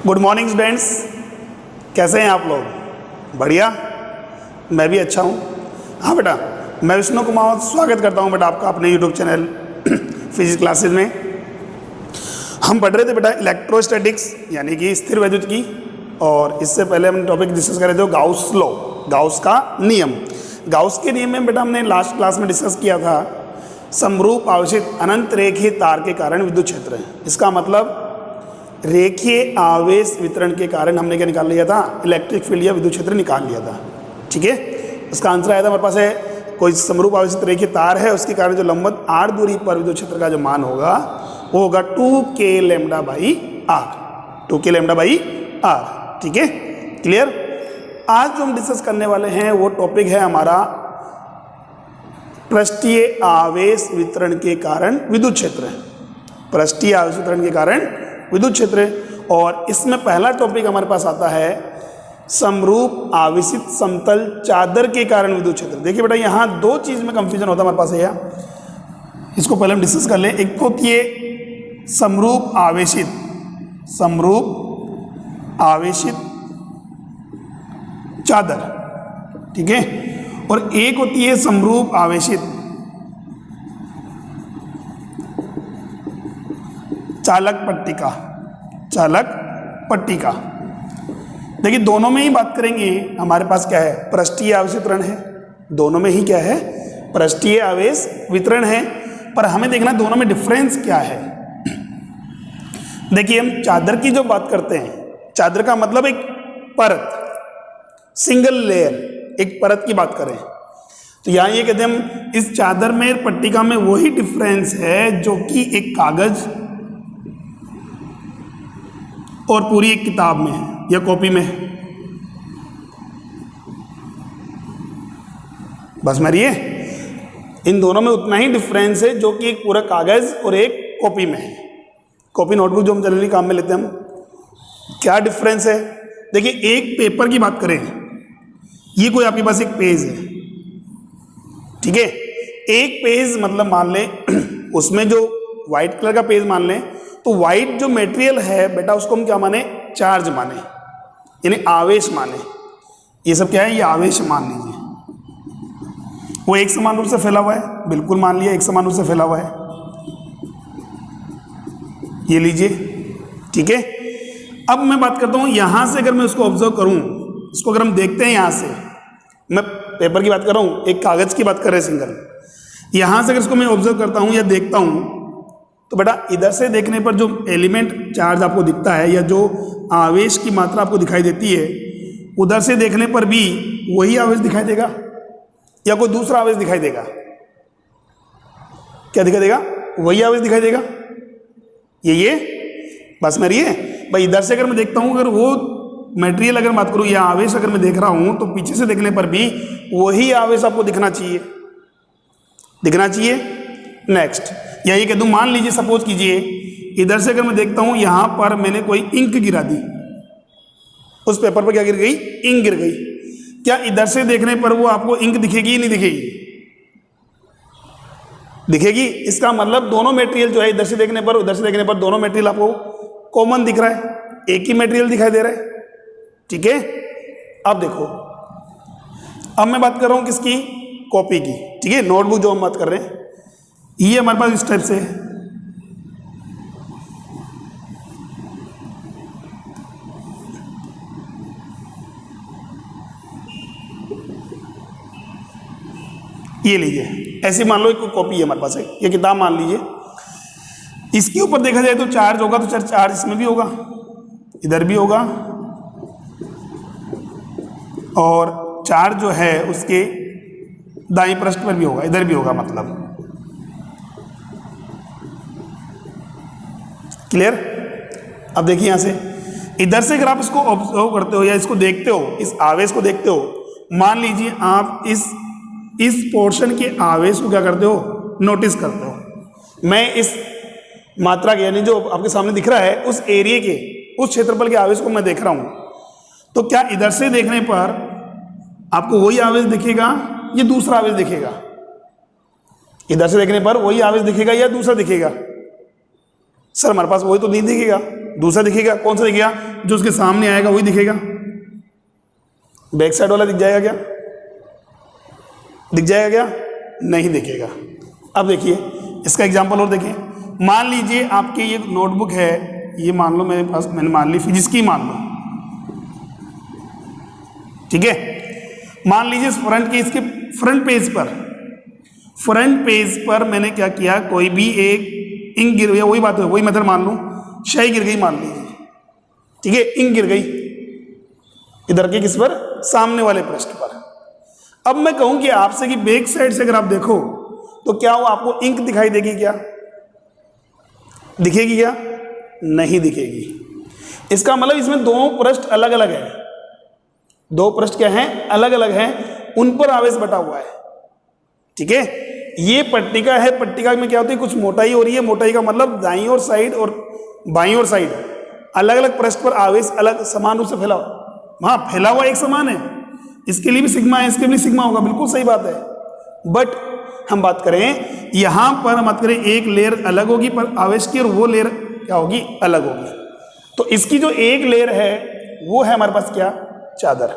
Good morning students, कैसे हैं आप लोग? बढ़िया, मैं भी अच्छा हूँ। हाँ बेटा, मैं विष्णु कुमार स्वागत करता हूँ बेटा आपका अपने यूट्यूब चैनल फिजिक्स क्लासेस में। हम पढ़ रहे थे बेटा इलेक्ट्रोस्टैटिक्स यानी कि स्थिर वैद्युत की, और इससे पहले हमने टॉपिक डिस्कस कर रहे थे गाउस लॉ, गाउस का नियम। गाउस के नियम में बेटा हमने लास्ट क्लास में डिस्कस किया था समरूप आवेशित अनंत रेखीय तार के कारण विद्युत क्षेत्र। इसका मतलब रेखीय आवेश वितरण के कारण हमने क्या निकाल लिया था? इलेक्ट्रिक फील्ड या विद्युत क्षेत्र निकाल लिया था। ठीक है, इसका आंसर आया था हमारे पास है कोई समरूप आवेशित रेखीय तार है, उसके कारण जो लंबवत r दूरी पर विद्युत क्षेत्र का जो मान होगा वो होगा 2k lambda by R, 2k lambda by R. ठीक है, क्लियर। आज जो हम डिस्कस करने वाले हैं वो टॉपिक है हमारा पृष्ठीय आवेश वितरण के कारण विद्युत क्षेत्र। पृष्ठीय आवेश वितरण के कारण विद्युत क्षेत्र, और इसमें पहला टॉपिक हमारे पास आता है समरूप आवेशित समतल चादर के कारण विद्युत क्षेत्र। देखिए बेटा, यहाँ दो चीज में कंफ्यूजन होता है हमारे पास है, इसको पहले हम डिस्कस कर लें। एक तो ये समरूप आवेशित चादर, ठीक है, और एक होती है समरूप आवेशित चालक पट्टिका। देखिए दोनों में ही बात करेंगे, हमारे पास क्या है? पृष्ठीय आवेश वितरण है। दोनों में ही क्या है? पृष्ठीय आवेश वितरण है। पर हमें देखना दोनों में डिफरेंस क्या है। देखिए हम चादर की जो बात करते हैं, चादर का मतलब एक परत, सिंगल लेयर, एक परत की बात करें तो यहाँ ये कहते हैं हम इस चादर में पट्टिका में वही डिफरेंस है जो कि एक कागज और पूरी एक किताब में है या कॉपी में है। बस मारिए, इन दोनों में उतना ही डिफरेंस है जो कि एक पूरा कागज और एक कॉपी में है। कॉपी नोटबुक जो हम जनरली काम में लेते हैं हम, क्या डिफरेंस है? देखिए एक पेपर की बात करें, ये कोई आपके पास एक पेज है, ठीक है। एक पेज मतलब मान लें उसमें जो व्हाइट कलर का पेज मान लें, तो व्हाइट जो मटेरियल है बेटा उसको हम क्या माने? चार्ज माने, यानी आवेश माने। ये सब क्या है? ये आवेश मान लीजिए। वो एक समान रूप से फैला हुआ है, बिल्कुल मान लिया एक समान रूप से फैला हुआ है, ये लीजिए, ठीक है। अब मैं बात करता हूं यहां से, अगर मैं उसको ऑब्जर्व करूं, इसको अगर हम देखते हैं यहां से, मैं पेपर की बात कर रहा हूं, एक कागज की बात कर रहे हैं सिंगल, यहां से अगर इसको मैं ऑब्जर्व करता हूं या देखता हूं तो बेटा इधर से देखने पर जो एलिमेंट चार्ज आपको दिखता है या जो आवेश की मात्रा आपको दिखाई देती है, उधर से देखने पर भी वही आवेश दिखाई देगा या कोई दूसरा आवेश दिखाई देगा? क्या दिखाई देगा? वही आवेश दिखाई देगा। ये बस मेरी है भाई। इधर से अगर मैं देखता हूं, अगर वो मटेरियल अगर बात करूं या आवेश अगर मैं देख रहा हूं, तो पीछे से देखने पर भी वही आवेश आपको दिखना चाहिए। नेक्स्ट, या ये कह दूं, मान लीजिए सपोज कीजिए इधर से अगर मैं देखता हूं, यहां पर मैंने कोई इंक गिरा दी, उस पेपर पर क्या गिर गई? इंक गिर गई। क्या इधर से देखने पर वो आपको इंक दिखेगी? नहीं दिखेगी? दिखेगी। इसका मतलब दोनों मटेरियल जो है, इधर से देखने पर उधर से देखने पर दोनों मटेरियल आपको कॉमन दिख रहा है, एक ही मटेरियल दिखाई दे रहा है, ठीक है। अब देखो, अब मैं बात कर रहा हूं किसकी? कॉपी की, ठीक है। नोटबुक जो हम बात कर रहे हैं, ये हमारे पास इस टाइप से है, ये लीजिए, ऐसी मान लो एक कॉपी है हमारे पास है, ये किताब मान लीजिए। इसके ऊपर देखा जाए तो चार्ज होगा, तो चार्ज इसमें भी होगा, इधर भी होगा, और चार्ज जो है उसके दाईं पृष्ठ पर भी होगा, इधर भी होगा, मतलब क्लियर। अब देखिए यहां से, इधर से अगर आप इसको ऑब्जर्व करते हो या इसको देखते हो, इस आवेश को देखते हो, मान लीजिए आप इस पोर्शन के आवेश को क्या करते हो? नोटिस करते हो। मैं इस मात्रा के, यानी जो आपके सामने दिख रहा है, उस एरिया के, उस क्षेत्रफल के आवेश को मैं देख रहा हूं, तो क्या इधर से देखने पर आपको वही आवेश दिखेगा या दूसरा आवेश दिखेगा? इधर से देखने पर वही आवेश दिखेगा या दूसरा दिखेगा? सर हमारे पास वही तो नहीं दिखेगा, दूसरा दिखेगा, कौन सा दिखेगा? जो उसके सामने आएगा वही दिखेगा। बैक साइड वाला दिख जाएगा क्या? दिख जाएगा क्या? नहीं दिखेगा। अब देखिए इसका एग्जांपल और देखिए, मान लीजिए आपके ये नोटबुक है, ये मान लो मेरे पास, मैंने मान ली फिजिक्स की मान लो, ठीक है। मान लीजिए फ्रंट के, इसके फ्रंट पेज पर मैंने क्या किया, कोई भी एक इंक गिर गया, वही बात है, वही मेथड मान लूं, शाही गिर गई मान लीजिए, ठीक है, इंक गिर गई इधर के किस पर? सामने वाले पृष्ठ पर। अब मैं कहूं कि आपसे कि बैक साइड से अगर आप देखो तो क्या वो आपको इंक दिखाई देगी क्या? दिखेगी क्या? नहीं दिखेगी। इसका मतलब इसमें दो पृष्ठ अलग अलग है, दो पृष्ठ क्या हैं? अलग अलग हैं, उन पर आवेश बटा हुआ है, ठीक है। ये पट्टिका है, पट्टिका में क्या होती है, कुछ मोटाई हो रही है, मोटाई का मतलब दाईं ओर साइड और बाईं ओर साइड अलग अलग पृष्ठ पर आवेश अलग समान रूप से फैला हुआ, हाँ फैला हुआ एक समान है, इसके लिए भी सिग्मा है, इसके लिए सिग्मा होगा, बिल्कुल सही बात है। बट हम बात करें यहां पर, हम बात करें एक लेयर अलग होगी पर आवेश की, और वो लेयर क्या होगी? अलग होगी। तो इसकी जो एक लेयर है वो है हमारे पास क्या? चादर,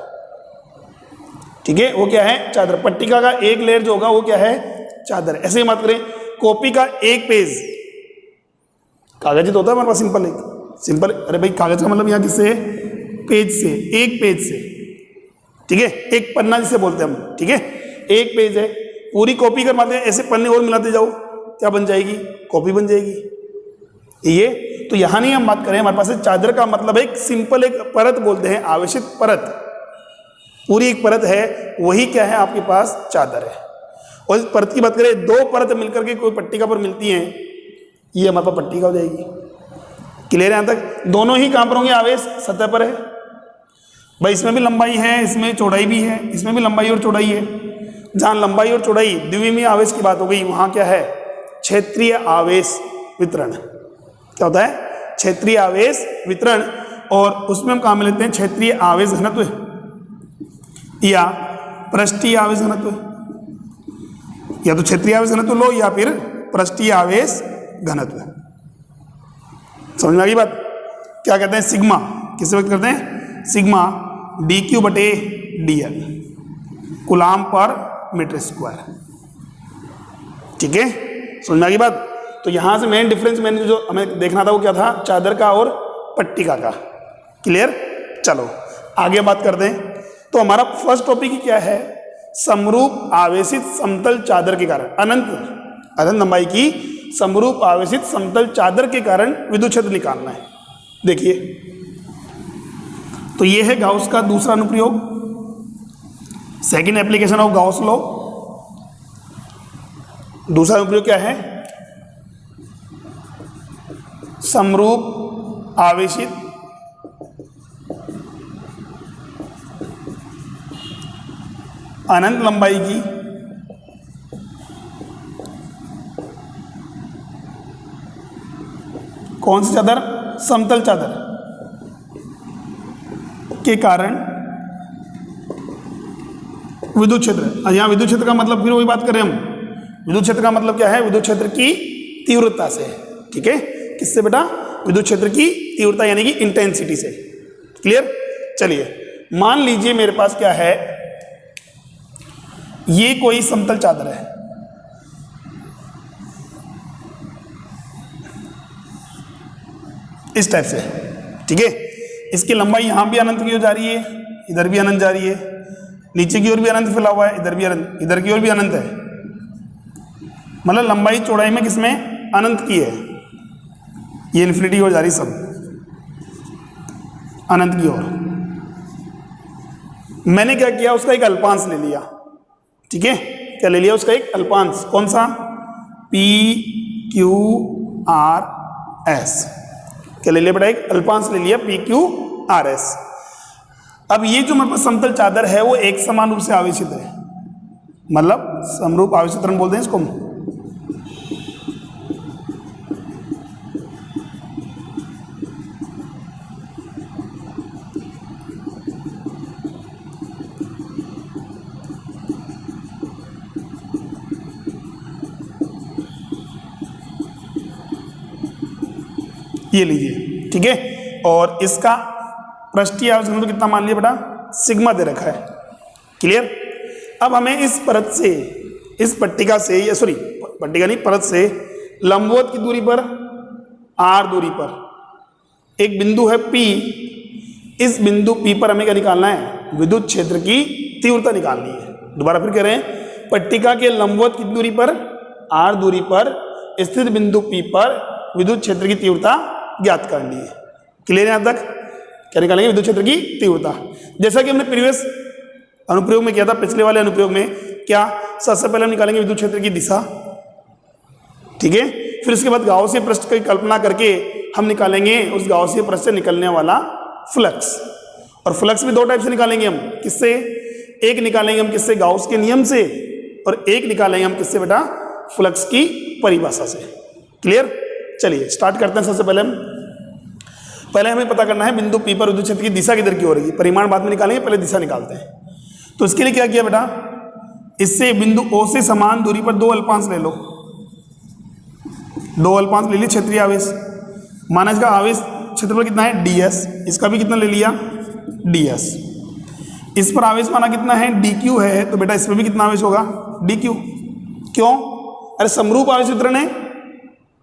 ठीक है, वो क्या है? चादर। पट्टिका का एक लेयर जो होगा वो क्या है? चादर। ऐसे ही बात करें कॉपी का एक पेज, कागज तो होता है हमारे पास सिंपल, एक सिंपल, अरे भाई कागज का मतलब यहाँ किससे? पेज से, एक पेज से, ठीक है, एक पन्ना जिसे बोलते हैं हम, ठीक है, एक पेज है, पूरी कॉपी कर पाते हैं, ऐसे पन्ने और मिलाते जाओ, क्या बन जाएगी? कॉपी बन जाएगी। ये तो यहां नहीं हम बात करें, हमारे पास चादर का मतलब एक सिंपल एक परत बोलते हैं, आवेशित परत, पूरी एक परत है, वही क्या है? आपके पास चादर है। और इस परत की बात करें, दो परत मिलकर के कोई पट्टिका पर मिलती हैं, ये हमारे पास पट्टिका हो जाएगी। क्लियर है यहां तक? दोनों ही कहां पर होंगे? आवेश सतह पर है भाई, इसमें भी लंबाई है, इसमें चौड़ाई भी है, इसमें भी लंबाई और चौड़ाई है। जहां लंबाई और चौड़ाई द्विमीमीय आवेश की बात हो गई, वहां क्या है? क्षेत्रीय आवेश वितरण। क्या होता है? क्षेत्रीय आवेश वितरण। और उसमें हम कहां में लेते हैं? क्षेत्रीय आवेश घनत्व या पृष्ठीय आवेश घनत्व, या तो क्षेत्रीय आवेश घनत्व लो या फिर पृष्ठीय आवेश घनत्व। समझ में आ गई बात? क्या कहते हैं? सिग्मा किसे व्यक्त करते हैं? सिग्मा dq बटे dl कूलाम पर मीटर स्क्वायर, ठीक है, समझ में आ गई बात? तो यहां से मेन डिफरेंस मैंने जो हमें देखना था वो क्या था? चादर का और पट्टिका का। क्लियर? चलो आगे बात करते हैं। तो हमारा फर्स्ट टॉपिक क्या है? समरूप आवेशित समतल चादर के कारण, अनंत लंबाई की समरूप आवेशित समतल चादर के कारण विद्युत क्षेत्र निकालना है। देखिए, तो ये है गाउस का दूसरा अनुप्रयोग, second application of Gauss law. दूसरा अनुप्रयोग क्या है? समरूप आवेशित अनंत लंबाई की कौन सी चादर? समतल चादर के कारण विद्युत क्षेत्र। यहां विद्युत क्षेत्र का मतलब फिर वही बात करें हम, विद्युत क्षेत्र का मतलब क्या है? विद्युत क्षेत्र की तीव्रता से, ठीक है, किससे बेटा? विद्युत क्षेत्र की तीव्रता यानी कि इंटेंसिटी से। क्लियर? चलिए मान लीजिए मेरे पास क्या है, ये कोई समतल चादर है, इस टाइप से, ठीक है, इसकी लंबाई यहां भी अनंत की ओर जा रही है, इधर भी अनंत जा रही है, नीचे की ओर भी अनंत फैला हुआ है, इधर भी अनंत, इधर की ओर भी अनंत है, मतलब लंबाई चौड़ाई में किसमें? अनंत की है, ये इन्फिनिटी हो जा रही, सब अनंत की ओर। मैंने क्या किया? उसका एक अल्पांश ले लिया, ठीक है, क्या ले लिया? उसका एक अल्पांश, कौन सा? PQRS, क्या ले लिया बेटा? एक अल्पांश ले लिया, PQRS। अब ये जो मेरे पास समतल चादर है वो एक समान रूप से आवेशित है, मतलब समरूप आवेशित त्वरण बोलते हैं इसको। ये लीजिए, ठीक है। और इसका पृष्ठीय आवेश घनत्व कितना मान लिया बेटा, सिग्मा दे रखा है। क्लियर। अब हमें इस परत से, इस पट्टिका से, या सॉरी पट्टिका नहीं, परत से लंबवत की दूरी पर, r दूरी पर एक बिंदु है P। इस बिंदु P पर हमें क्या निकालना है, विद्युत क्षेत्र की तीव्रता निकालनी है। दोबारा फिर कह रहे हैं, पट्टिका के लंबवत की दूरी पर, r दूरी पर स्थित बिंदु P पर विद्युत क्षेत्र की तीव्रता ज्ञात करनी है। क्लियर यहां तक। क्या निकालेंगे, विद्युत क्षेत्र की तीव्रता। जैसा कि हमने प्रीवियस अनुप्रयोग में किया था, पिछले वाले अनुप्रयोग में क्या, सबसे पहले हम निकालेंगे विद्युत क्षेत्र की दिशा, ठीक है। फिर उसके बाद गाउसीय पृष्ठ की कल्पना करके हम निकालेंगे उस गाउसीय पृष्ठ से निकलने वाला फ्लक्स। और फ्लक्स भी दो टाइप से निकालेंगे हम, किससे, एक निकालेंगे हम किससे, गाउस के नियम से, और एक निकालेंगे हम किससे बेटा, फ्लक्स की परिभाषा से। क्लियर। चलिए स्टार्ट करते हैं। सबसे पहले हमें पता करना है बिंदु P पर विद्युत क्षेत्र की दिशा किधर की हो रही है। परिमाण बाद में निकालेंगे, पहले दिशा निकालते हैं। तो इसके लिए क्या किया बेटा, इससे बिंदु O से समान दूरी पर दो अल्पांश ले लो, दो अल्पांश ले लिए क्षेत्रीय आवेश। माना इसका आवेश क्षेत्रफल कितना है, ds, इसका भी कितना ले लिया, ds। इस पर आवेश माना कितना है, dq है, तो बेटा इसमें भी कितना आवेश होगा, dq। क्यों, अरे समरूप आवेश वितरण है,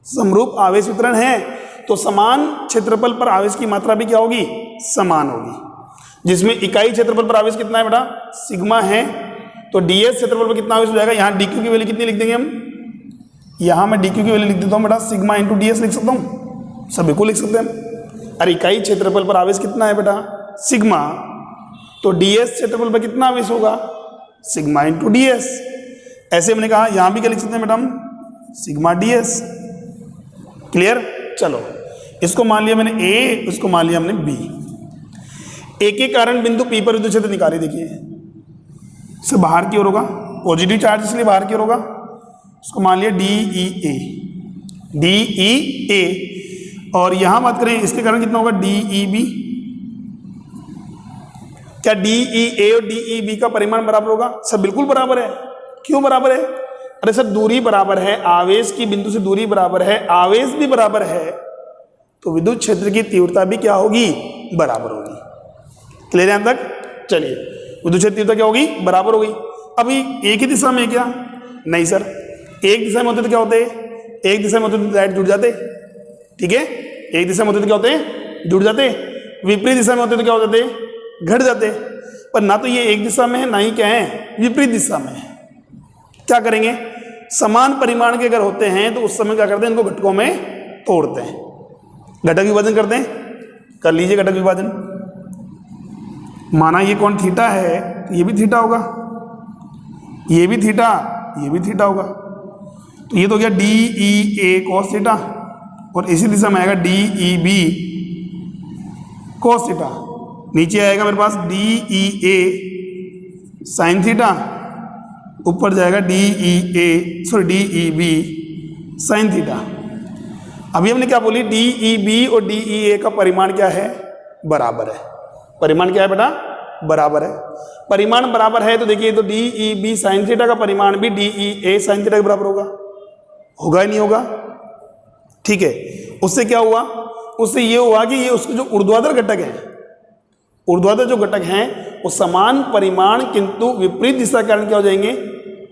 समरूप आवेश वितरण है, तो समान क्षेत्रफल पर आवेश की मात्रा भी क्या होगी, समान होगी। जिसमें इकाई क्षेत्रफल पर आवेश कितना है बेटा, सिग्मा है, तो ds क्षेत्रफल पर कितना आवेश हो जाएगा, यहाँ dq की वैल्यू कितनी लिख देंगे हम, यहाँ मैं dq की वैल्यू लिख देता हूँ बेटा, सिग्मा इंटू ds लिख सकता हूँ, सब बिल्कुल लिख सकते हैं। अरे इकाई क्षेत्रफल पर आवेश कितना है बेटा, सिग्मा, तो ds क्षेत्रफल पर कितना आवेश होगा, सिग्मा इंटू ds। ऐसे हमने कहा यहाँ भी क्या लिख सकते हैं बेटा हम, सिग्मा ds। क्लियर। चलो इसको मान लिया मैंने A, उसको मान लिया हमने B। A के कारण बिंदु P पर विद्युत क्षेत्र निकाले, देखिए से बाहर की ओर होगा, पॉजिटिव चार्ज इसलिए बाहर की ओर होगा, उसको मान लिया DEA। और यहां बात करें इसके कारण कितना होगा, DEB। क्या DEA और DEB का परिमाण बराबर होगा, सब बिल्कुल बराबर है। क्यों बराबर है, अरे सर दूरी बराबर है, आवेश की बिंदु से दूरी बराबर है, आवेश भी बराबर है, तो विद्युत क्षेत्र की तीव्रता भी क्या होगी, बराबर होगी। क्लियर यहां तक। चलिए विद्युत क्षेत्र तीव्रता क्या होगी, बराबर होगी। अभी एक ही दिशा में क्या, नहीं सर, एक दिशा में होते तो क्या होते, एक दिशा में होते तो डायरेक्ट जुड़ जाते, ठीक है। एक दिशा में होते तो क्या होते, जुड़ जाते, विपरीत दिशा में होते तो क्या हो जाते, घट जाते। पर ना तो ये एक दिशा में है, ना ही क्या है, विपरीत दिशा में है। क्या करेंगे, समान परिमाण के अगर होते हैं तो उस समय क्या करते हैं, इनको घटकों में तोड़ते हैं, घटक विभाजन करते हैं। कर लीजिए घटक विभाजन। माना ये कौन थीटा है, तो ये भी थीटा होगा, ये भी थीटा, ये भी थीटा होगा, तो ये तो गया DEA cos थीटा, और इसी दिशा में आएगा DEB cos थीटा। नीचे आएगा मेरे पास DEA sin थीटा, ऊपर जाएगा DEB sin थीटा। अभी हमने क्या बोली, DEB और DEA का परिमाण क्या है, बराबर है। परिमाण क्या है बेटा, बराबर है। परिमाण बराबर है तो देखिए, तो DEB sin थीटा का परिमाण भी DEA sin थीटा के बराबर होगा, होगा ही नहीं होगा, ठीक है। उससे क्या हुआ, उससे ये हुआ कि ये उसके जो ऊर्ध्वाधर घटक हैं, ऊर्ध्वाधर जो घटक हैं वो समान परिमाण किंतु विपरीत दिशा के कारण क्या हो जाएंगे,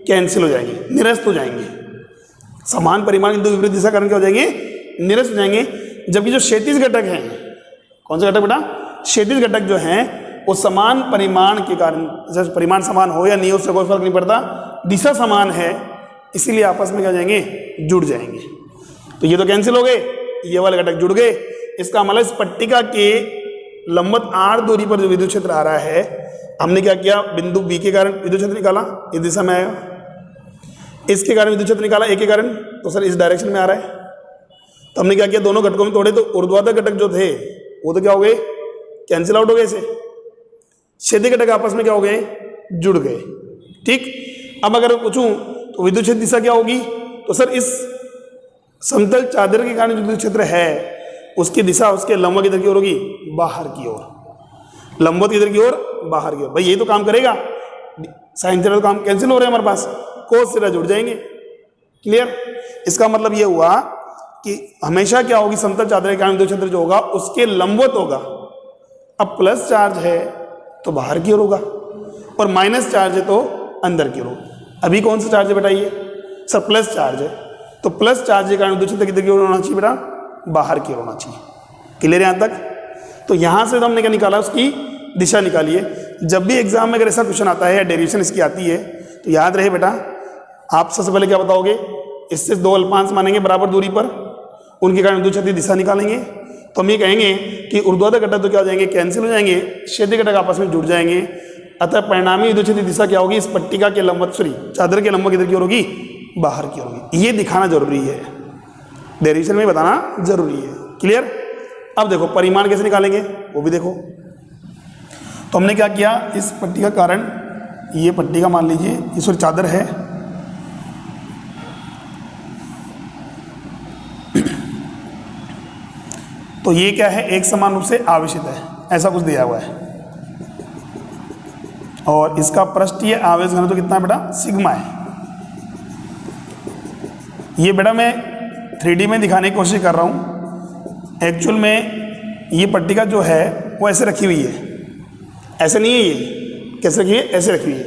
कैंसिल हो जाएंगे, निरस्त हो जाएंगे। समान परिमाण किंतु विपरीत दिशा के कारण क्या हो जाएंगे, निरस्त हो जाएंगे। जबकि जो क्षैतिज घटक हैं, कौन से घटक बेटा, क्षैतिज घटक जो हैं वो समान परिमाण के कारण, जैसे परिमाण समान हो या नहीं हो उससे कोई फर्क नहीं पड़ता, दिशा समान है, इसीलिए आपस में क्या हो जाएंगे, जुड़ जाएंगे। तो ये तो कैंसिल हो गए, ये वाले घटक जुड़ गए। इसका मतलब इस पट्टिका के लंबवत r दूरी पर जो विद्युत क्षेत्र आ रहा है, हमने क्या किया, बिंदु B के कारण विद्युत क्षेत्र निकाला, इस दिशा में आएगा, इसके कारण विद्युत क्षेत्र निकाला, A के कारण, तो सर इस डायरेक्शन में आ रहा है। तो हमने क्या किया, दोनों घटकों में तोड़े, तो ऊर्ध्वाधर घटक जो थे वो तो क्या हो गए, कैंसिल आउट हो गए, इसे क्षैतिज घटक आपस में क्या हो गए, जुड़ गए, ठीक। अब अगर पूछूं तो विद्युत क्षेत्र दिशा क्या होगी, तो सर इस समतल चादर के कारण जो विद्युत क्षेत्र है उसकी दिशा उसके लंबवत किधर की ओर होगी, बाहर की ओर, लंबवत किधर की ओर, बाहर की ओर। भाई यही तो काम करेगा, साइन थीटा तो काम कैंसिल हो रहे हैं हमारे पास, कोस थीटा जुड़ जाएंगे। क्लियर। इसका मतलब ये हुआ कि हमेशा क्या होगी, समतल चादर के कारण विद्युत क्षेत्र जो होगा उसके लंबवत होगा। अब प्लस चार्ज है तो बाहर की ओर होगा और माइनस चार्ज है तो अंदर की ओर होगा। अभी कौन सा चार्ज है बेटा, ये सर प्लस चार्ज है, तो प्लस चार्ज के कारण विद्युत क्षेत्र किधर की ओर होना चाहिए बेटा, बाहर की ओर होना चाहिए। क्लियर है यहाँ तक? तो यहाँ से तो हमने क्या निकाला, उसकी दिशा निकाली है। जब भी एग्जाम में अगर ऐसा क्वेश्चन आता है या डेरिवेशन इसकी आती है तो याद रहे बेटा, आप सबसे पहले क्या बताओगे, इससे दो अल्पांश मानेंगे बराबर दूरी पर, उनके कारण विद्युत क्षेत्र दिशा निकालेंगे। तो हम ये कहेंगे कि ऊर्ध्वाधर घटक तो क्या हो जाएंगे, कैंसिल हो जाएंगे, क्षैतिज घटक आपस में जुड़ जाएंगे। अतः परिणामी विद्युत क्षेत्र दिशा क्या होगी, इस पट्टिका के लंबवत, सॉरी चादर के लंबवत किधर की ओर होगी, बाहर की ओर होगी। ये दिखाना जरूरी है, डेरिवेशन में बताना जरूरी है। क्लियर? अब देखो परिमाण कैसे निकालेंगे वो भी देखो। तो हमने क्या किया, इस पट्टी का कारण, ये पट्टी का मान लीजिए, इस ओर चादर है, तो ये क्या है, एक समान रूप से आवेशित है, ऐसा कुछ दिया हुआ है। और इसका पृष्ठीय आवेश घनत्व कितना है बेटा, सिग्मा है। ये बेटा मैं 3D में दिखाने की कोशिश कर रहा हूँ। एक्चुअल में ये पट्टिका जो है वो ऐसे रखी हुई है, ऐसे नहीं है। ये कैसे रखी है, ऐसे रखी हुई है।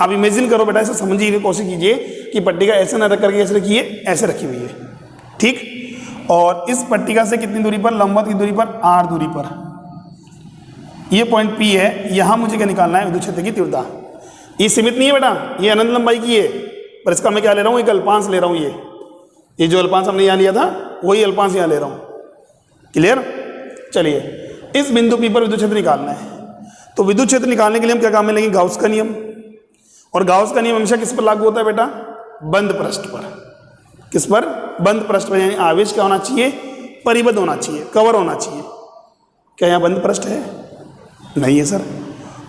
आप इमेजिन करो बेटा, ऐसे समझने की कोशिश कीजिए कि पट्टिका ऐसे ना रख करके ऐसे रखी है, ऐसे रखी हुई है, ठीक। और इस पट्टिका से कितनी दूरी पर, लंबवत की दूरी पर, r दूरी पर, ये पॉइंट P है। यहाँ मुझे क्या निकालना है, विद्युत क्षेत्र की तीव्रता। ये सीमित नहीं है बेटा, ये अनंत लंबाई की है, पर इसका मैं क्या ले रहा हूँ, एक अल्पांश ले रहा हूँ। ये जो अल्पांश हमने यहाँ लिया था वही अल्पांश यहाँ ले रहा हूँ। क्लियर? चलिए, इस बिंदु P पर विद्युत क्षेत्र निकालना है। तो विद्युत क्षेत्र निकालने के लिए हम क्या काम में लेंगे, गाउस का नियम। और गाउस का नियम हमेशा किस पर लागू होता है बेटा, बंद पृष्ठ पर। किस पर, बंद पृष्ठ पर, यानी आवेश क्या होना चाहिए, परिबद्ध होना चाहिए, कवर होना चाहिए। क्या यहाँ बंद पृष्ठ है, नहीं है सर।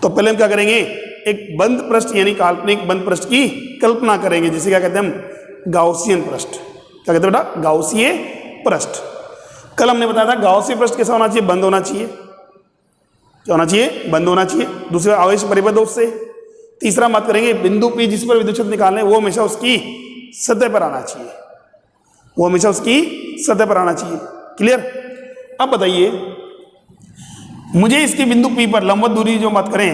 तो पहले हम क्या करेंगे, एक बंद पृष्ठ यानी काल्पनिक बंद पृष्ठ की कल्पना करेंगे, जिसे क्या कहते हैं हम, गाउसियन पृष्ठ। क्या कहते हैं बेटा, गाउसीय पृष्ठ। कल हमने बताया था गाउसीय पृष्ठ कैसा होना चाहिए, बंद होना चाहिए। क्या होना चाहिए, बंद होना चाहिए। दूसरा, आवेश परिबद्ध उससे। तीसरा बात करेंगे, बिंदु P जिस पर विद्युत क्षेत्र निकालना है वो हमेशा उसकी सतह पर आना चाहिए, वो हमेशा उसकी सतह पर आना चाहिए। क्लियर? अब बताइए मुझे इसके बिंदु P पर लंबवत दूरी जो बात करें,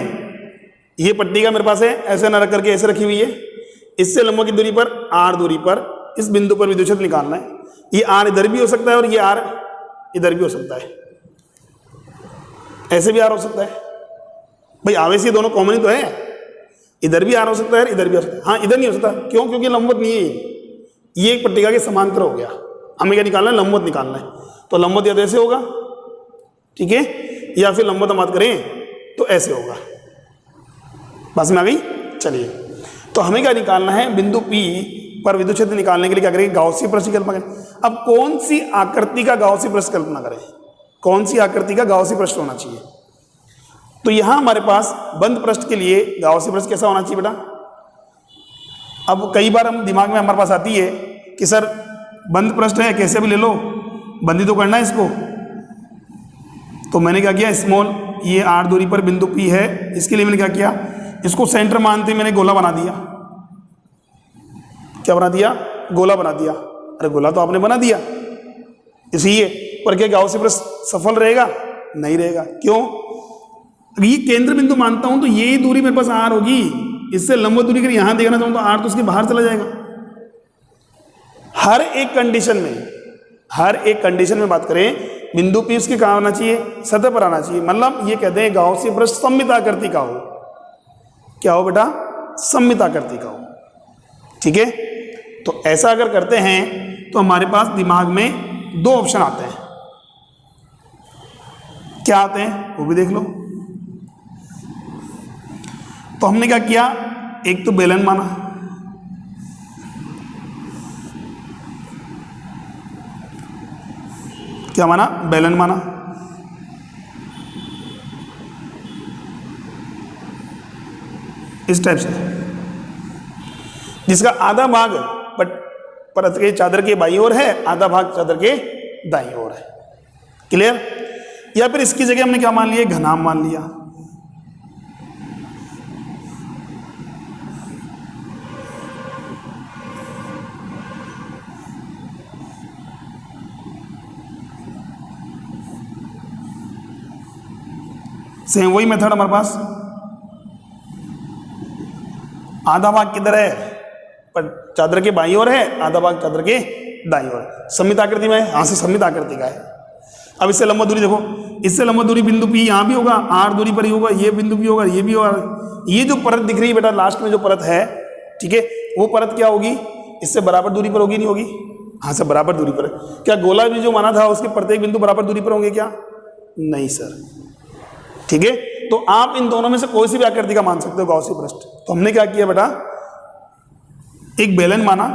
ये पट्टिका मेरे पास है, ऐसे ना रख करके ऐसे रखी हुई है। इससे लंबवत की दूरी पर, r दूरी पर, इस बिंदु पर विद्युत क्षेत्र निकालना है। ये r इधर भी हो सकता है और ये r इधर भी हो सकता है, ऐसे भी r हो सकता है। भाई आवेश ये दोनों कॉमन ही तो है, इधर भी r हो सकता है, इधर भी हो सकता है। हाँ, इधर नहीं हो सकता, क्यों, क्योंकि लंबवत नहीं है। ये एक पट्टिका के समांतर हो गया। हमें क्या निकालना है, लंबवत निकालना है। तो लंबवत या तो ऐसे होगा, ठीक है, या फिर लंबवत हम बात करें तो ऐसे होगा। बस में आ गई। चलिए, तो हमें क्या निकालना है, बिंदु P पर विद्युत क्षेत्र निकालने के लिए क्या करेंगे, गाउसीय पृष्ठ की कल्पना करें। अब कौन सी आकृति का गाउसीय पृष्ठ कल्पना करें, कौन सी आकृति का गाउसीय पृष्ठ होना चाहिए। तो यहां हमारे पास बंद पृष्ठ के लिए गाउसीय पृष्ठ कैसा होना चाहिए बेटा। अब कई बार हम दिमाग में हमारे पास आती है कि सर बंद पृष्ठ है, कैसे भी ले लो, बंदी तो करना है इसको। तो मैंने क्या किया, स्मॉल, ये r दूरी पर बिंदु P है, इसके लिए मैंने क्या किया, इसको सेंटर मानते मैंने गोला बना दिया। क्या बना दिया, गोला बना दिया। अरे गोला तो आपने बना दिया, इसलिए पर क्या गाउसीय पृष्ठ सफल रहेगा, नहीं रहेगा। क्यों, ये केंद्र बिंदु मानता हूं तो ये दूरी मेरे पास r होगी। इससे लंबवत दूरी अगर यहां देखना चाहूं तो r तो उसके बाहर चला जाएगा। हर एक कंडीशन में, हर एक कंडीशन में बात करें, बिंदु P उसके कहां आना चाहिए, सतह पर आना चाहिए। मतलब ये कहते हैं गाउसीय पृष्ठ सममित आकृति का हो। क्या हो बेटा, सममित आकृति का हो। ठीक है, तो ऐसा अगर करते हैं तो हमारे पास दिमाग में दो ऑप्शन आते हैं। क्या आते हैं वो भी देख लो। तो हमने क्या किया, एक तो बेलन माना, क्या माना, बेलन माना। इस टाइप से, जिसका आधा भाग परत के चादर के बाईं ओर है, आधा भाग चादर के दाईं ओर है। क्लियर? या फिर इसकी जगह हमने क्या मान लिया, घनाम मान लिया। सेम वही मेथड हमारे पास, आधा भाग किधर है, पर चादर के बाईं ओर है, आधा भाग चादर के दाईं ओर। सममित आकृति में, यहां से सममित आकृति का है। अब इससे लंबा दूरी देखो, इससे लंबा दूरी बिंदु P यहाँ भी होगा, R दूरी पर ही होगा, ये बिंदु भी होगा, ये भी होगा। ये जो परत दिख रही है बेटा लास्ट में जो परत है, ठीक है, वो परत क्या होगी, इससे बराबर दूरी पर होगी नहीं होगी, हाँ से बराबर दूरी पर। क्या गोला भी जो माना था उसके प्रत्येक बिंदु बराबर दूरी पर होंगे क्या, नहीं सर, ठीक है। तो आप इन दोनों में से कोई सी भी आकृति का मान सकते हो गॉसी पृष्ठ। तो हमने क्या किया बेटा, एक बेलन माना,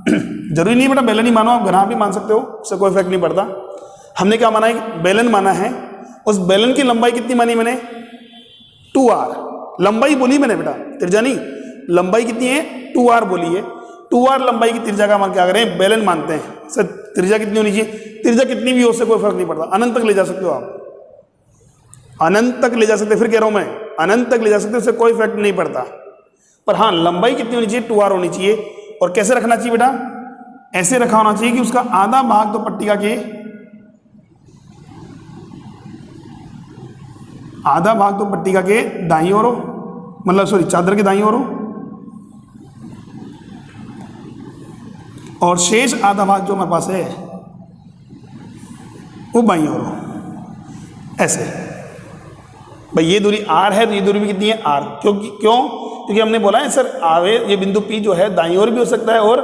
जरूरी नहीं बेटा बेलन ही मानो, आप घना भी मान सकते हो, उससे कोई इफेक्ट नहीं पड़ता। हमने क्या माना, एक बेलन माना है, उस बेलन की लंबाई कितनी मानी मैंने, 2r, लंबाई बोली मैंने बेटा, त्रिज्या नहीं, लंबाई कितनी है, 2r बोली है। 2r लंबाई की त्रिज्या का मान क्या करें, बेलन मानते हैं। सर त्रिज्या कितनी होनी चाहिए, त्रिज्या कितनी भी हो उससे कोई फर्क नहीं पड़ता, अनंत तक ले जा सकते हो आप, अनंत तक ले जा सकते, फिर कह रहा हूं मैं अनंत तक ले जा सकते, उससे कोई इफेक्ट नहीं पड़ता। पर हाँ लंबाई कितनी होनी चाहिए, 2r होनी चाहिए। और कैसे रखना चाहिए बेटा, ऐसे रखा होना चाहिए कि उसका आधा भाग तो पट्टिका के, आधा भाग तो पट्टिका के दाईं ओर हो, मतलब सॉरी चादर के दाईं ओर हो, और शेष आधा भाग जो हमारे पास है वो बाईं ओर हो। ऐसे भाई ये दूरी r है, तो ये दूरी भी कितनी है, r। क्योंकि हमने बोला है सर आवेश, ये बिंदु P जो है दाईं ओर भी हो सकता है और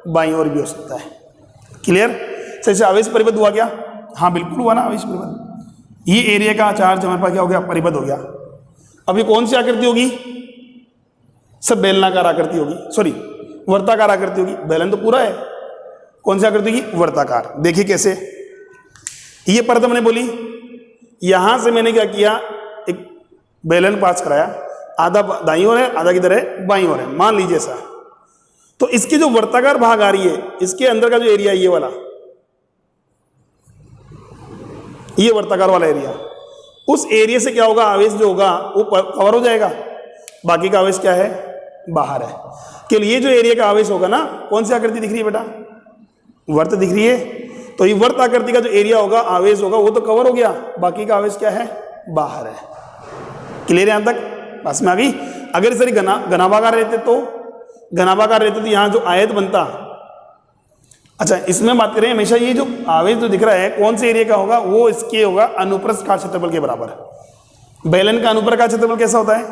बाईं ओर भी हो सकता है। क्लियर, सर इसे आवेश परिबद्ध हुआ क्या, हाँ बिल्कुल हुआ ना आवेश परिबद्ध। ये एरिया का चार्ज हमारे पास क्या हो गया, परिबद्ध हो गया। अब ये कौन सी आकृति होगी, सब बेलनाकार आकृति होगी, सॉरी वर्ताकार आकृति होगी। बेलन तो पूरा है, कौन सी आकृति होगी, वर्ताकार। देखिए कैसे, ये परत हमने बोली, यहां से मैंने क्या किया, एक बेलन पास कराया, आधा दाईं ओर है, आधा किधर है, बाईं ओर है, मान लीजिए ऐसा। तो इसकी जो वर्ताकार भाग आ रही है, इसके अंदर का जो एरिया ये वाला, ये वर्ताकार वाला एरिया, उस एरिया से क्या होगा, आवेश जो होगा वो कवर हो जाएगा, बाकी का आवेश क्या है, बाहर है। केवल ये जो एरिया का आवेश होगा ना, कौन सी आकृति दिख रही है बेटा, वर्त दिख रही है, तो ये वर्त आकृति का जो एरिया होगा, आवेश होगा, वो तो कवर हो गया, बाकी का आवेश क्या है, बाहर है। क्लियर यहां तक, पास में आ गई। अगर सर घनाभागाकार रहते तो यहां जो आयत बनता, अच्छा इसमें बात करें, हमेशा ये जो आवेश जो दिख रहा है कौन से एरिया का होगा, वो इसके होगा अनुप्रस्थ काट क्षेत्रफल के बराबर। बेलन का अनुप्रस्थ काट क्षेत्रफल कैसा होता है,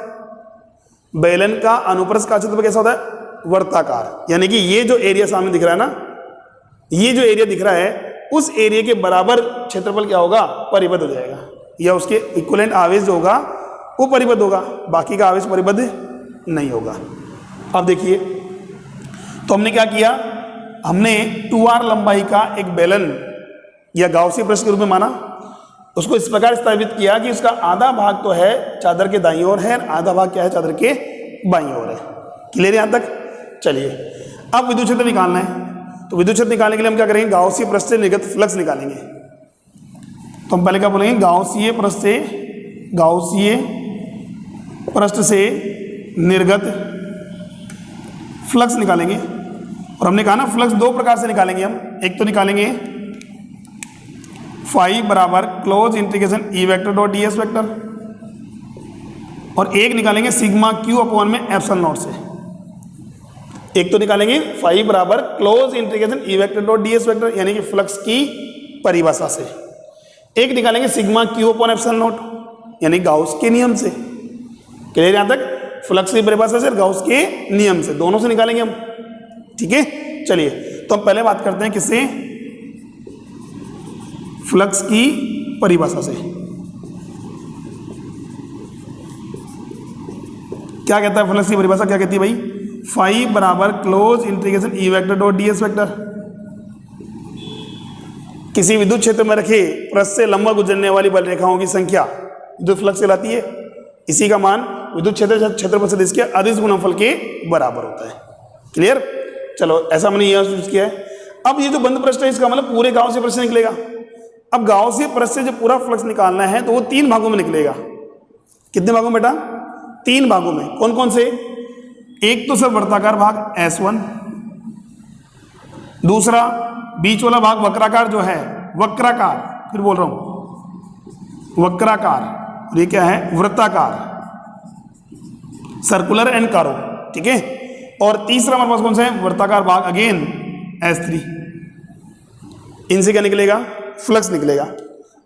बेलन का अनुप्रस्थ काट क्षेत्रफल कैसा होता है, वर्ताकार। यानी कि ये जो एरिया सामने दिख रहा है ना, ये जो एरिया दिख रहा है, उस एरिया के बराबर क्षेत्रफल क्या होगा, परिबद्ध हो जाएगा, या उसके इक्विवेलेंट आवेश जो होगा वो परिबद्ध होगा, बाकी का आवेश परिबद्ध नहीं होगा। अब देखिए, तो हमने क्या किया, हमने 2r लंबाई का एक बेलन या गाउसी पृष्ठ के रूप में माना, उसको इस प्रकार स्थापित किया कि उसका आधा भाग तो है चादर के दाईं ओर है, आधा भाग क्या है, चादर के बाईं ओर है। क्लियर यहां तक, चलिए अब विद्युत क्षेत्र निकालना है। तो विद्युत क्षेत्र निकालने के लिए हम क्या करेंगे, गाउसी पृष्ठ से निर्गत फ्लक्स निकालेंगे। तो हम पहले क्या बोलेंगे, गाउसीय पृष्ठ से निर्गत फ्लक्स निकालेंगे। और हमने कहा ना फ्लक्स दो प्रकार से निकालेंगे हम, एक तो निकालेंगे फाई बराबर close integration E vector dot D S vector, और एक निकालेंगे सिग्मा क्यू अपॉन में एप्सिलॉन नॉट से। एक तो निकालेंगे फाई बराबर close integration E vector dot D S vector, यानी कि फ्लक्स की परिभाषा से। एक निकालेंगे sigma Q upon epsilon not, यानी गाउस के नियम से। क्लियर यहां तक, फ्लक्स की परिभाषा से, गाउस के नियम से, दोनों से निकालेंगे हम। ठीक है, चलिए तो हम पहले बात करते हैं किससे, फ्लक्स की परिभाषा से। क्या कहता है फ्लक्स की परिभाषा, क्या कहती है भाई, फाई बराबर close integration E vector dot D S vector. किसी विद्युत क्षेत्र में रखे पृष्ठ से लंबा गुजरने वाली बल रेखाओं की संख्या विद्युत फ्लक्स कहलाती है। इसी का मान विद्युत क्षेत्रफल सदिश के अदिश गुणनफल के बराबर होता है। क्लियर, चलो ऐसा हमने यह यूज किया है। अब ये जो बंद पृष्ठ है, इसका मतलब पूरे गांव से पृष्ठ निकलेगा। अब गांव से पृष्ठ से जो पूरा फ्लक्स निकालना है तो वो 3 भागों में निकलेगा। कितने भागों में बेटा, 3 भागों में। कौन कौन से, एक तो सर वर्ताकार भाग S1, दूसरा बीच वाला भाग वक्राकार जो है, वक्राकार, फिर बोल रहा हूं वक्राकार, और ये क्या है, वृत्ताकार, सर्कुलर एंड कारो, ठीक है। और तीसरा हमारे पास कौन सा है, वृत्ताकार भाग, अगेन S3। इनसे क्या निकलेगा, फ्लक्स निकलेगा।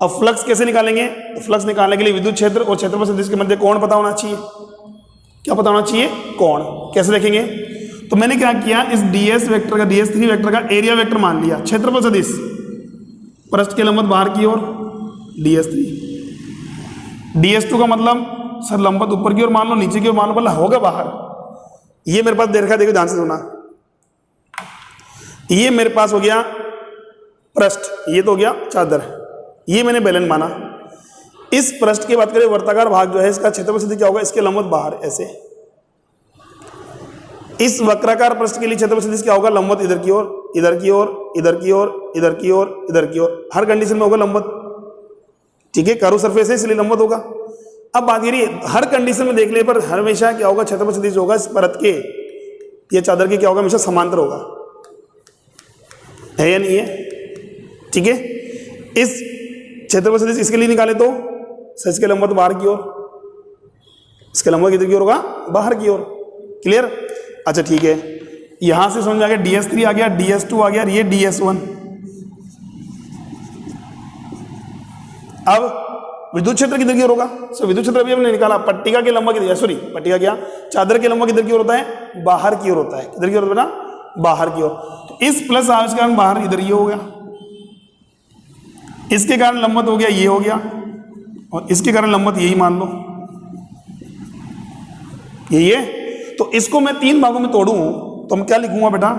अब फ्लक्स कैसे निकालेंगे, तो फ्लक्स निकालने के लिए विद्युत क्षेत्र और क्षेत्रफल सदिश के मध्य कोण पता होना चाहिए। क्या पता होना चाहिए, कोण। कैसे देखेंगे, तो मैंने क्या किया, इस ds वेक्टर का, ds3 वेक्टर का एरिया वेक्टर मान लिया, क्षेत्रफल सदिश पृष्ठ के लंबवत बाहर की ओर ds3, ds2 का मतलब सर लंबवत ऊपर की ओर मान लो, नीचे की ओर मान लो, मतलब होगा बाहर। ये मेरे पास दे रखा, देखो ध्यान से सुना, ये मेरे पास हो गया पृष्ठ, ये तो हो गया चादर, ये मैंने बेलन माना। इस पृष्ठ की बात करें, वर्ताकार भाग जो है इसका क्षेत्रफल सदिश क्या होगा, इसके लंबवत बाहर ऐसे। इस वक्राकार पृष्ठ के लिए क्षेत्रफल सदिश क्या होगा, लंबवत इधर की ओर, इधर की ओर, इधर की ओर, इधर की ओर, इधर की ओर, हर कंडीशन में होगा लंबवत, ठीक है। कर्व सरफेस है इसलिए लंबवत होगा। अब बात करिए, हर कंडीशन में देख ले पर हमेशा क्या होगा, क्षेत्रफल सदिश होगा इस परत के, ये चादर के क्या होगा, हमेशा समांतर होगा, है या नहीं है, ठीक है। इस क्षेत्रफल सदिश इसके लिए निकाले तो इसके लंबवत बाहर की ओर, इसके लंबवत किधर की ओर होगा, बाहर की ओर। क्लियर, अच्छा ठीक है। यहां से समझ आ गया, ds3 आ गया, ds2 आ गया, ये ds1। अब विद्युत क्षेत्र किधर की ओर होगा, सो विद्युत क्षेत्र अभी हमने निकाला, पट्टिका के लंबवत किधर, सॉरी पट्टिका क्या, चादर के लंबवत किधर की ओर होता है, बाहर की ओर होता है। किधर की ओर होता है ना, बाहर की ओर। तो इस प्लस आवेश के कारण बाहर इधर ये हो गया, इसके कारण लंबवत हो गया, ये हो गया, और इसके कारण लंबवत यही मान लो, यही है। तो इसको मैं तीन भागों में तोड़ूं तो हम क्या लिखूंगा बेटा,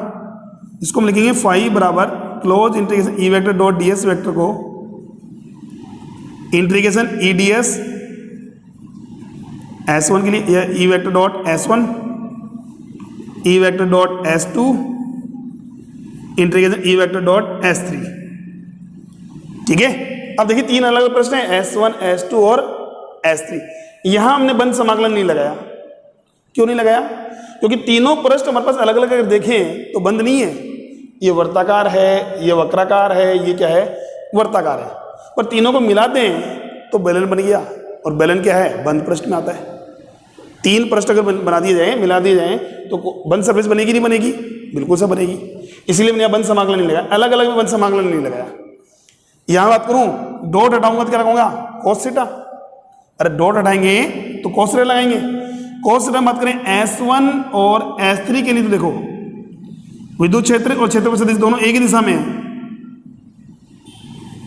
इसको हम लिखेंगे फाई बराबर close integration E vector dot ds vector को इंटीग्रेशन ई ds S1 के लिए E vector dot S1, E vector dot S2, integration E vector dot S3, ठीक है। अब देखिए तीन अलग अलग प्रश्न हैं, S1, S2 और S3। यहां हमने बंद समाकलन नहीं लगाया। क्यों नहीं लगाया, क्योंकि तीनों पृष्ठ हमारे पास अलग अलग अगर देखें तो बंद नहीं है, ये वर्ताकार है, ये वक्राकार है, ये क्या है, वर्ताकार है, पर तीनों को मिलाते हैं तो बेलन बन गया, और बेलन क्या है, बंद पृष्ठ में आता है। तीन पृष्ठ अगर बना दिए जाए, मिला दिए जाए तो बंद सरफेस बनेगी नहीं बनेगी, बिल्कुल सब बनेगी। इसलिए मैंने बंद समाकलन नहीं लगाया, अलग अलग में बंद समाकलन नहीं लगाया। यहां बात करूं, डॉट हटाऊंगा तो क्या लगाऊंगा, cos थीटा। अरे डॉट हटाएंगे तो cos थीटा लगाएंगे। cos थीटा बात करें S1 और S3 के लिए, तो देखो विद्युत क्षेत्र और क्षेत्रफल सदिश दोनों एक ही दिशा में है,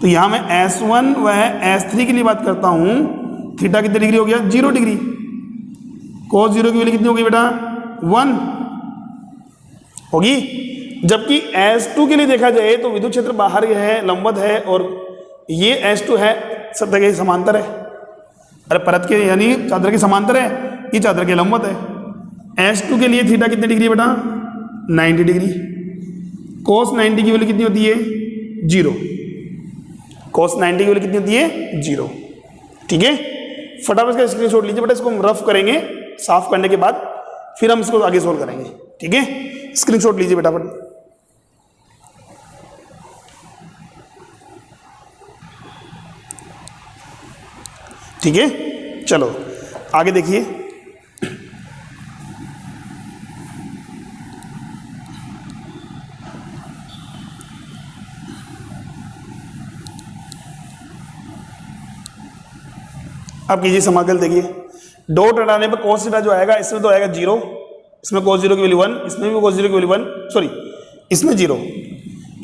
तो यहां मैं S1 व S3 के लिए बात करता हूं, थीटा कितने डिग्री हो गया, 0 डिग्री। cos 0 की वैल्यू कितनी होगी बेटा, 1 होगी। जबकि S2 के लिए देखा जाए तो विद्युत क्षेत्र बाहर है, लंबवत है, और ये S2 है सब जगह समांतर है, अरे परत के यानी चादर के समांतर है, ये चादर के लंबवत है। S2 के लिए थीटा कितनी डिग्री बेटा, 90 डिग्री। cos 90 की वैल्यू कितनी होती है, 0। cos 90 की वैल्यू कितनी होती है, 0, ठीक है। फटाफट का स्क्रीनशॉट लीजिए बेटा, इसको हम रफ करेंगे साफ करने के बाद, फिर हम इसको आगे सोल्व करेंगे, ठीक है। स्क्रीनशॉट लीजिए बेटा फटाफट। ठीक है, चलो आगे देखिए। अब कीजिए समाकल, देखिए डॉट हटाने पर cos थीटा जो आएगा, इसमें तो आएगा 0, इसमें cos 0 की वैल्यू 1, इसमें भी cos 0 की वैल्यू 1, सॉरी इसमें 0,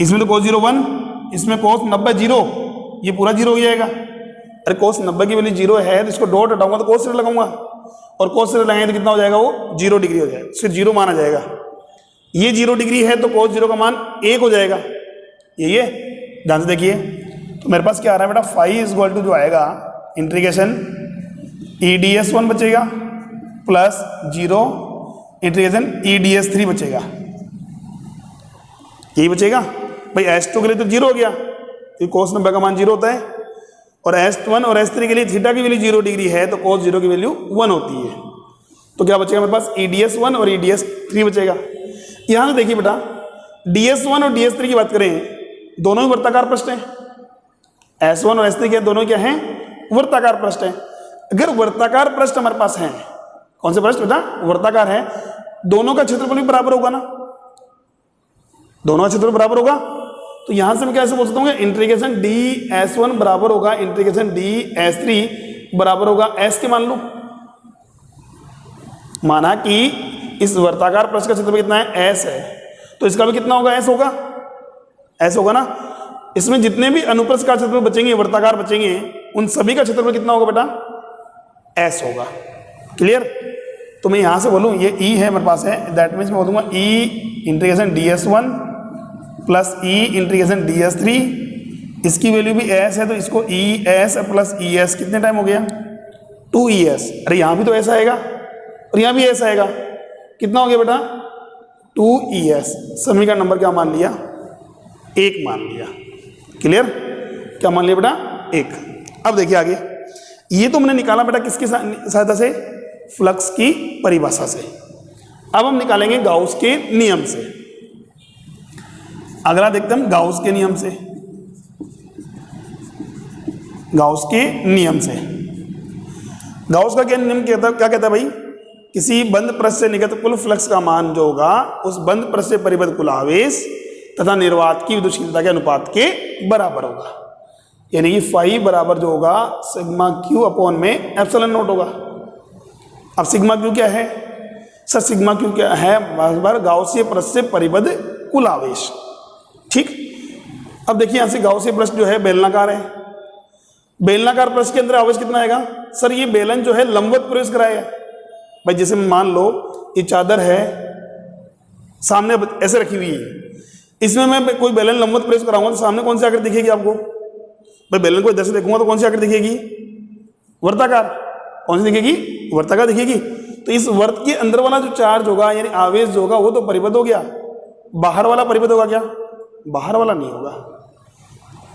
इसमें तो cos 0 1, इसमें cos 90 0, ये पूरा 0 हो जाएगा। अरे cos 90 की वैल्यू 0 है तो इसको डॉट हटाऊंगा तो cos थीटा लगाऊंगा, और cos थीटा लगाएंगे तो कितना हो जाएगा, वो 0 डिग्री हो जाएगा, सिर्फ 0 माना जाएगा। ये 0 डिग्री है तो cos 0 का मान 1 हो जाएगा, ये ध्यान से देखिए। तो मेरे पास क्या आ रहा है बेटा, फाई इज इक्वल टू जो आएगा इंटीग्रेशन ई ds1 बचेगा प्लस 0 इंटीग्रेशन ई ds3 बचेगा, यही बचेगा भाई। S2 के लिए तो 0 हो गया, तो cos 90 का मान 0 होता है, और S1 और S3 के लिए थीटा की वैल्यू 0 डिग्री है तो cos 0 की वैल्यू 1 होती है। तो क्या बचेगा मेरे पास, ई ds1 और ई ds3 बचेगा। यहां से देखिए बेटा, ds1 और ds3 की बात करें, दोनों ही वर्ताकार पृष्ठ हैं। S1 और S3 के दोनों क्या हैं, वर्ताकार पृष्ठ हैं। अगर वर्ताकार पृष्ठ हमारे पास है, कौन से पृष्ठ बेटा? वर्ताकार है, दोनों का क्षेत्रफल भी बराबर होगा ना, दोनों का क्षेत्रफल बराबर होगा। तो यहां से मैं कैसे बोल सकता हूँ, इंटीग्रेशन ds1 बराबर होगा इंटीग्रेशन ds3 बराबर होगा s के। मान लो माना कि इस वर्ताकार पृष्ठ का क्षेत्रफल कितना है? s है, तो इसका भी कितना होगा? s होगा, s होगा ना। इसमें जितने भी अनुप्रस्थ का क्षेत्रफल बचेंगे, वर्ताकार बचेंगे, उन सभी का क्षेत्रफल कितना होगा बेटा? s होगा। क्लियर? तो मैं यहां से बोलूं ये e है मेरे पास है, दैट मीन्स मैं बोलूंगा e integration ds1 plus e integration ds3, इसकी वैल्यू भी s है तो इसको es प्लस es कितने टाइम हो गया? 2es। अरे यहां भी तो ऐसा आएगा और यहां भी ऐसा आएगा, कितना हो गया बेटा? 2es। समीकरण नंबर क्या मान लिया? 1 मान लिया। क्लियर? क्या मान लिया बेटा? 1। अब देखिए आगे, ये तो हमने निकाला बेटा किसकी सहायता से? फ्लक्स की परिभाषा से। अब हम निकालेंगे गाउस के नियम से। अगला देखते हम गाउस के नियम से। गाउस के नियम से, गाउस का क्या नियम कहता, क्या कहता है भाई? किसी बंद पृष्ठ से निर्गत कुल फ्लक्स का मान जो होगा उस बंद पृष्ठ से परिबद्ध कुल आवेश तथा निर्वात की विद्युतशीलता के अनुपात के बराबर होगा। यानी कि फाई बराबर जो होगा सिग्मा क्यू अपॉन में एप्सिलॉन नॉट होगा। अब सिग्मा क्यू क्या है सर? सिग्मा क्यू क्या है? बराबर गाउसीय पृष्ठ से परिबद्ध कुल आवेश। ठीक, अब देखिए यहां से गाउसीय पृष्ठ जो है बेलनाकार है, बेलनाकार पृष्ठ के अंदर आवेश कितना आएगा? सर ये बेलन जो है लंबवत प्रवेश कराएगा भाई। जैसे मान लो ये चादर है सामने ऐसे रखी हुई है, इसमें मैं कोई बेलन लंबवत प्रवेश कराऊंगा तो सामने कौन सी आकृति दिखेगी आपको? भाई बेलन को इधर से देखूंगा तो कौन सी आकृति दिखेगी? वर्ताकार। कौन सी दिखेगी? वर्ताकार दिखेगी। तो इस वर्त के अंदर वाला जो चार्ज होगा यानी आवेश जो होगा वो तो परिबद्ध हो गया, बाहर वाला परिबद्ध होगा क्या? बाहर वाला नहीं होगा।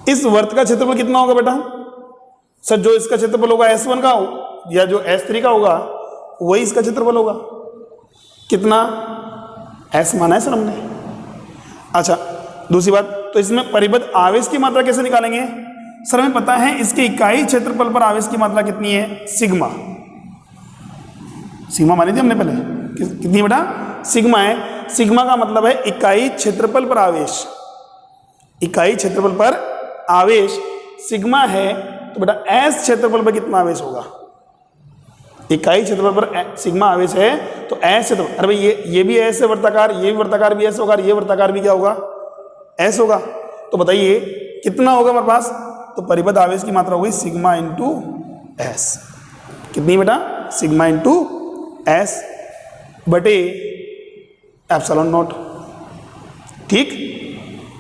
इस वर्त का क्षेत्रफल कितना होगा बेटा? सर जो इसका क्षेत्रफल होगा S1 का या जो S3 का होगा वही इसका क्षेत्रफल होगा। कितना? S माना है सर हमने। अच्छा दूसरी बात, तो इसमें परिबद्ध आवेश की मात्रा कैसे निकालेंगे? सर हमें पता है इसके इकाई क्षेत्रफल पर आवेश की मात्रा कितनी है? सिग्मा। सिग्मा मानी थी हमने पहले, कितनी बेटा? सिग्मा है। सिग्मा का मतलब है इकाई क्षेत्रफल पर आवेश। इकाई क्षेत्रफल पर आवेश सिग्मा है, तो बेटा एस क्षेत्रफल पर कितना आवेश होगा? इकाई क्षेत्रफल पर सिग्मा आवेश है तो एस क्षेत्रफल, अरे भाई ये भी एस है वर्ताकार, ये भी वर्ताकार भी एस होगा, ये वर्ताकार भी क्या होगा? एस होगा। तो बताइए कितना होगा हमारे पास? तो परिबद्ध आवेश की मात्रा होगी सिग्मा इंटू एस। कितनी बेटा? सिग्मा इंटू एस बटे एप्सिलॉन नॉट। ठीक,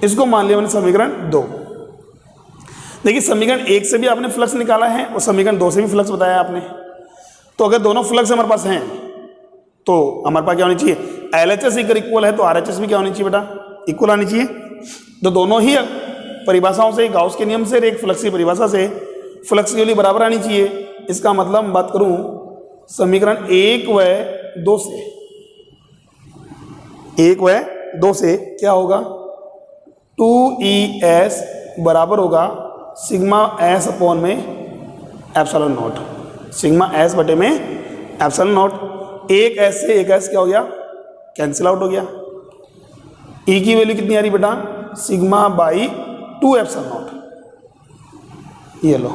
इसको मान लिया मैंने समीकरण 2। देखिए समीकरण 1 से भी आपने फ्लक्स निकाला है और समीकरण 2 से भी फ्लक्स बताया आपने। तो अगर दोनों फ्लक्स हमारे पास हैं तो हमारे पास क्या होनी चाहिए? LHS इक्वल है तो RHS भी क्या होनी चाहिए बेटा? इक्वल आनी चाहिए। तो दोनों ही परिभाषाओं से, गाउस के नियम से और एक फ्लक्स की परिभाषा से, फ्लक्स के लिए बराबर आनी चाहिए। इसका मतलब मैं बात करूं समीकरण 1 व 2 से, 1 व 2 से क्या होगा? 2ES बराबर होगा सिग्मा एस अपॉन में एप्सिलॉन नॉट। सिग्मा एस बटे में एप्सिलॉन नॉट। एक एस से एक एस क्या हो गया? कैंसिल आउट हो गया। ई की वैल्यू कितनी आ रही बेटा? Sigma by 2 epsilon not. ये लो,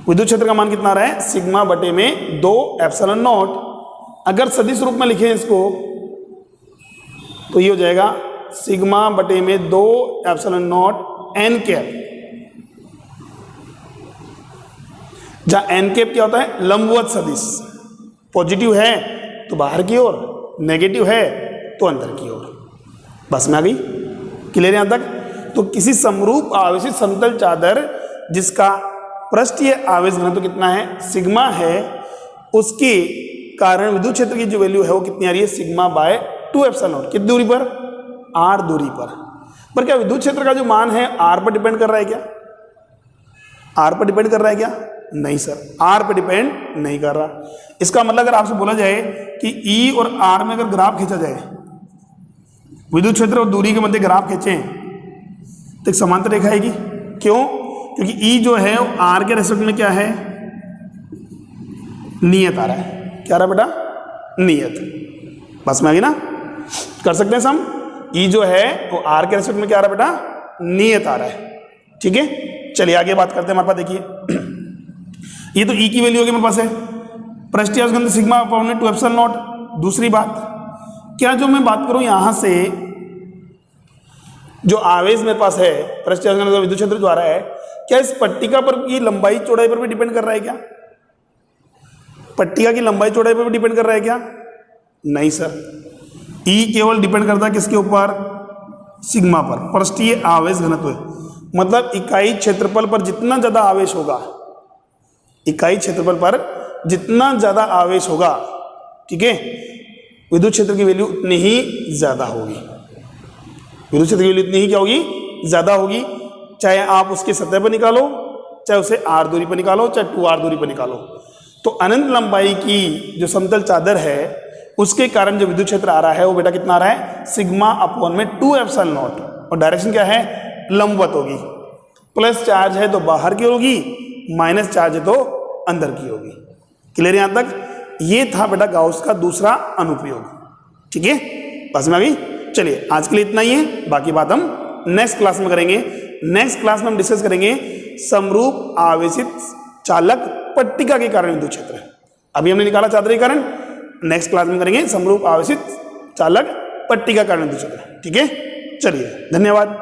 विद्युत क्षेत्र का मान कितना आ रहा है? सिग्मा बटे में 2 एप्सिलॉन नॉट। अगर सदिश रूप में लिखें इसको तो ये हो जाएगा सिग्मा बटे में 2 एप्सिलॉन नॉट एन कैप, जहां एन कैप क्या होता है? लंबवत सदिश। पॉजिटिव है तो बाहर की ओर, नेगेटिव है तो अंदर की ओर। बस में आ गई? क्लियर यहां तक? तो किसी समरूप आवेशित समतल चादर जिसका पृष्ठीय आवेश घनत्व कितना है? सिग्मा है, उसके कारण विद्युत क्षेत्र की जो वैल्यू है वो कितनी आ रही है? Sigma bye 2 epsilon not. कितनी दूरी पर? r दूरी पर क्या विद्युत क्षेत्र का जो मान है r पर डिपेंड कर रहा है क्या? r पर डिपेंड कर रहा है क्या? नहीं सर, r पर डिपेंड नहीं कर रहा। इसका मतलब अगर आपसे बोला जाए कि E और r में अगर ग्राफ खींचा जाए, विद्युत क्षेत्र और दूरी के मध्य ग्राफ खींचें तो एक समांतर रेखा आएगी। क्यों? क्योंकि E जो है r के रेस्पेक्ट में क्या है? नियत आ रहा है। क्या आ रहा है बेटा? नियत। बस में आ गई ना, कर सकते हैं सम। ई जो है वो आर के रेस्पेक्ट में क्या आ रहा है बेटा? नियत आ रहा है। ठीक है, चलिए आगे बात करते हैं। हमारे पास देखिए ये तो ई की वैल्यू होगी मेरे पास है, पृष्ठीय आवेश घनत्व सिग्मा अपॉन 2 एप्सिलॉन नॉट। दूसरी बात, क्या जो मैं बात करूं यहां से जो आवेश मेरे पास है पृष्ठीय आवेश घनत्व विद्युत क्षेत्र जो आ रहा है, क्या इस पट्टिका पर की लंबाई चौड़ाई पर भी डिपेंड कर रहा है क्या? पट्टिका की लंबाई चौड़ाई पर भी डिपेंड कर रहा है क्या? नहीं सर, ई केवल डिपेंड करता है किसके ऊपर? सिग्मा पर, पृष्ठीय आवेश घनत्व। मतलब इकाई क्षेत्रफल पर जितना ज्यादा आवेश होगा, इकाई क्षेत्रफल पर जितना ज्यादा आवेश होगा, ठीक है, विद्युत क्षेत्र की वैल्यू उतनी ही ज्यादा होगी। विद्युत क्षेत्र की वैल्यू इतनी ही क्या होगी? ज्यादा होगी। चाहे आप उसके सतह पर निकालो, चाहे उसे आर दूरी पर निकालो, चाहे 2r दूरी पर निकालो। तो अनंत लंबाई की जो समतल चादर है उसके कारण जो विद्युत क्षेत्र आ रहा है वो बेटा कितना आ रहा है? सिग्मा अपॉन में 2 एप्सिलॉन नॉट। और डायरेक्शन क्या है? लंबवत होगी। प्लस चार्ज है तो बाहर की होगी, माइनस चार्ज है तो अंदर की होगी। क्लियर यहां तक? ये था बेटा गाउस का दूसरा अनुप्रयोग। ठीक है, बस में अभी चलिए आज के लिए इतना ही है, बाकी बात हम नेक्स्ट क्लास में करेंगे। नेक्स्ट क्लास में हम डिस्कस करेंगे समरूप आवेशित चालक पट्टिका के कारण विद्युत क्षेत्र। अभी हमने निकाला चादर के कारण, नेक्स्ट क्लास में करेंगे समरूप आवेशित चालक पट्टिका कारण विद्युत क्षेत्र। ठीक है, चलिए धन्यवाद।